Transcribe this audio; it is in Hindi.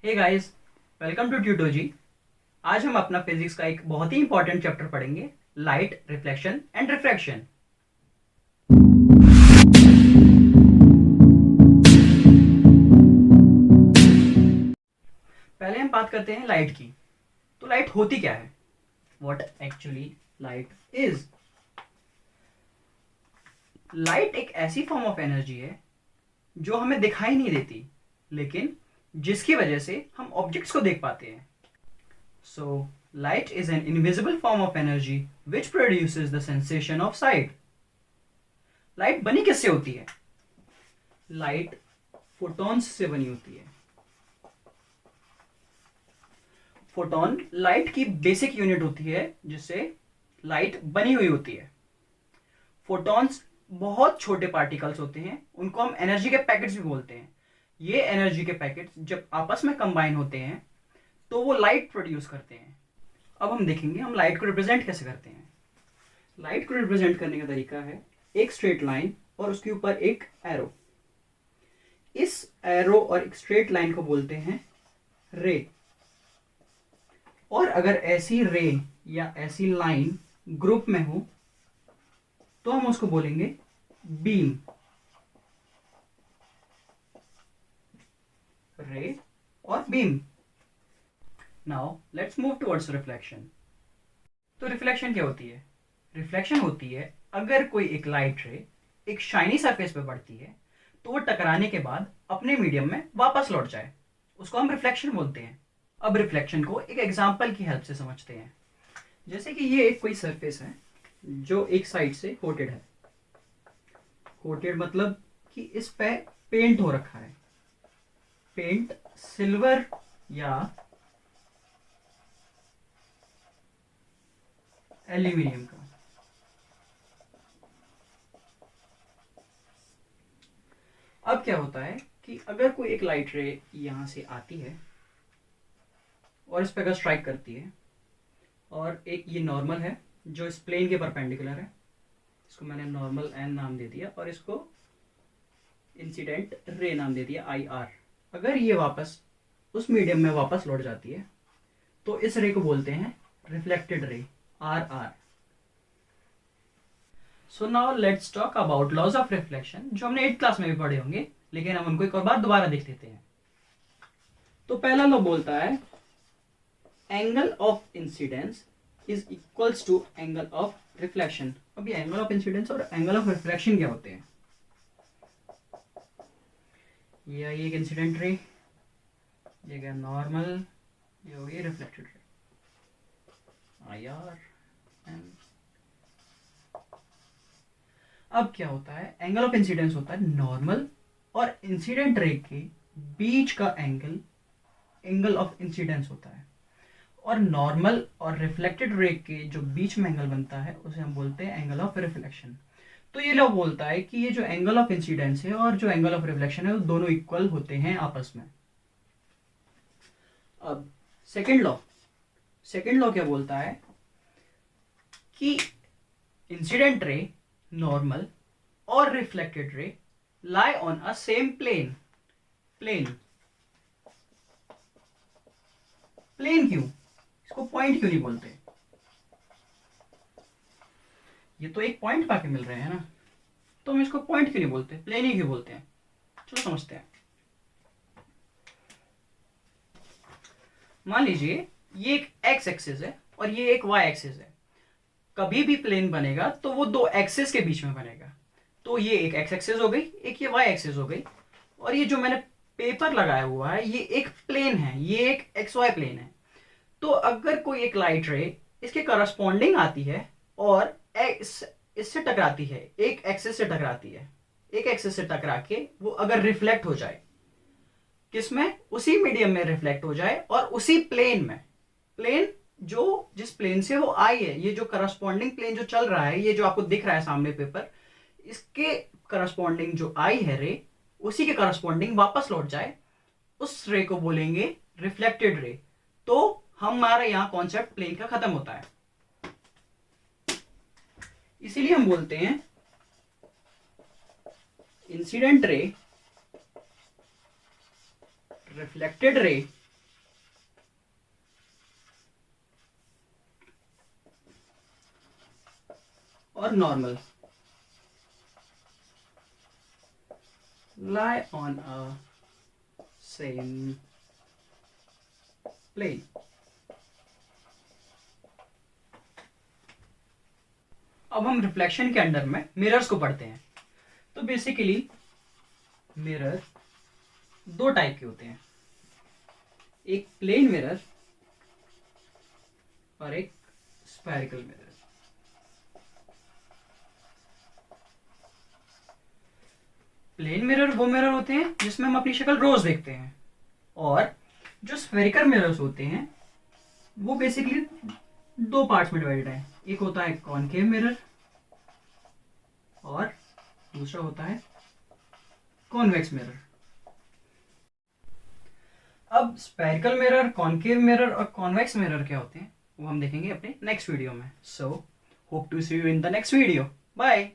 Hey guys, welcome to Tutoji. आज हम अपना फिजिक्स का एक बहुत ही इंपॉर्टेंट चैप्टर पढ़ेंगे, लाइट, रिफ्लेक्शन एंड रिफ्रैक्शन। पहले हम बात करते हैं लाइट की। तो लाइट होती क्या है? What actually light is? Light एक ऐसी फॉर्म ऑफ एनर्जी है जो हमें दिखाई नहीं देती, लेकिन जिसकी वजह से हम ऑब्जेक्ट्स को देख पाते हैं। So, light is an invisible form of energy which produces the sensation of sight. Light बनी किससे होती है? लाइट फोटॉन्स से बनी होती है। फोटॉन लाइट की बेसिक यूनिट होती है जिससे लाइट बनी हुई होती है। फोटॉन्स बहुत छोटे पार्टिकल्स होते हैं, उनको हम एनर्जी के पैकेट्स भी बोलते हैं। ये एनर्जी के पैकेट्स जब आपस में कंबाइन होते हैं तो वो लाइट प्रोड्यूस करते हैं। अब हम देखेंगे हम लाइट को रिप्रेजेंट कैसे करते हैं। लाइट को रिप्रेजेंट करने का तरीका है एक स्ट्रेट लाइन और उसके ऊपर एक एरो। इस एरो और एक स्ट्रेट लाइन को बोलते हैं रे। और अगर ऐसी रे या ऐसी लाइन ग्रुप में हो तो हम उसको बोलेंगे बीम। रे और beam. Now let's move towards reflection. तो रिफ्लेक्शन क्या होती है? रिफ्लेक्शन होती है अगर कोई एक लाइट रे एक शाइनी सरफेस पे पड़ती है तो वो टकराने के बाद अपने मीडियम में वापस लौट जाए, उसको हम रिफ्लेक्शन बोलते हैं। अब रिफ्लेक्शन को एक एग्जांपल की हेल्प से समझते हैं। जैसे कि ये एक कोई सरफेस है जो एक साइड से कोटेड है। कोटेड मतलब कि इस पे पेंट हो रखा है। पेंट सिल्वर या एल्यूमिनियम का। अब क्या होता है कि अगर कोई एक लाइट रे यहां से आती है और इस पे अगर स्ट्राइक करती है, और एक ये नॉर्मल है जो इस प्लेन के परपेंडिकुलर है, इसको मैंने नॉर्मल एन नाम दे दिया और इसको इंसिडेंट रे नाम दे दिया आई आर। अगर ये वापस उस मीडियम में वापस लौट जाती है तो इस रे को बोलते हैं reflected ray, r r. So now let's talk about laws of reflection, जो हमने 8th क्लास में भी पढ़े होंगे, लेकिन हम उनको एक और बार दोबारा देख लेते हैं। तो पहला लॉ बोलता है angle of incidence is equals to angle of reflection. अब ये एंगल ऑफ इंसिडेंस और एंगल ऑफ रिफ्लेक्शन क्या होते हैं? ये आई एक इंसिडेंट रे, ये क्या नॉर्मल, ये हो गई reflected ray, I R and. अब क्या होता है? एंगल ऑफ इंसिडेंस होता है नॉर्मल और इंसिडेंट रे के बीच का एंगल, एंगल ऑफ इंसिडेंस होता है। और नॉर्मल और रिफ्लेक्टेड रे के जो बीच में एंगल बनता है उसे हम बोलते हैं एंगल ऑफ रिफ्लेक्शन। तो ये लॉ बोलता है कि ये जो एंगल ऑफ इंसिडेंस है और जो एंगल ऑफ रिफ्लेक्शन है वो दोनों इक्वल होते हैं आपस में। अब सेकेंड लॉ क्या बोलता है कि इंसिडेंट रे, नॉर्मल और reflected ray lie on a same plane। Plane क्यों? इसको पॉइंट क्यों नहीं बोलते? ये तो एक पॉइंट पाके मिल रहे हैं ना, तो हम इसको पॉइंट क्यों नहीं बोलते, प्लेन ही क्यों बोलते हैं? चलो समझते हैं। मान लीजिए ये एक एक्स एक्सिस है और ये एक वाई एक्सिस है। कभी भी प्लेन बनेगा तो वो दो एक्सिस के बीच में बनेगा। तो ये एक एक्स एक्सिस हो गई, एक ये वाई एक्सिस हो गई, और ये जो मैंने पेपर लगाया हुआ है ये एक प्लेन है, ये एक एक्स वाई प्लेन है। तो अगर कोई एक लाइट रे इसके करस्पॉन्डिंग आती है और इससे टकराती है, एक एक्सिस से टकराती है, एक एक्सिस से टकरा के वो अगर रिफ्लेक्ट हो जाए, किसमें? उसी मीडियम में रिफ्लेक्ट हो जाए और उसी प्लेन में, प्लेन जो जिस प्लेन से वो आई है, ये जो करस्पॉन्डिंग प्लेन जो चल रहा है, ये जो आपको दिख रहा है सामने पेपर, इसके करस्पॉन्डिंग जो आई है रे, उसी के करस्पॉन्डिंग वापस लौट जाए, उस रे को बोलेंगे रिफ्लेक्टेड रे। तो हमारा यहां कॉन्सेप्ट प्लेन का खत्म होता है। इसीलिए हम बोलते हैं इंसिडेंट रे, रिफ्लेक्टेड रे और normal lie on a same plane. अब हम रिफ्लेक्शन के अंडर में मिरर्स को पढ़ते हैं। तो बेसिकली मिरर दो टाइप के होते हैं, एक प्लेन मिरर और एक स्फेरिकल मिरर। प्लेन मिरर वो मिरर होते हैं जिसमें हम अपनी शक्ल रोज देखते हैं, और जो स्फेरिकल मिरर्स होते हैं वो बेसिकली दो पार्ट्स में डिवाइडेड है। एक होता है कॉनकेव मिरर और दूसरा होता है कॉन्वेक्स मिरर। अब स्फेरिकल मिरर, कॉनकेव मिरर और कॉन्वेक्स मिरर क्या होते हैं वो हम देखेंगे अपने नेक्स्ट वीडियो में। So hope to see you in the next video. Bye.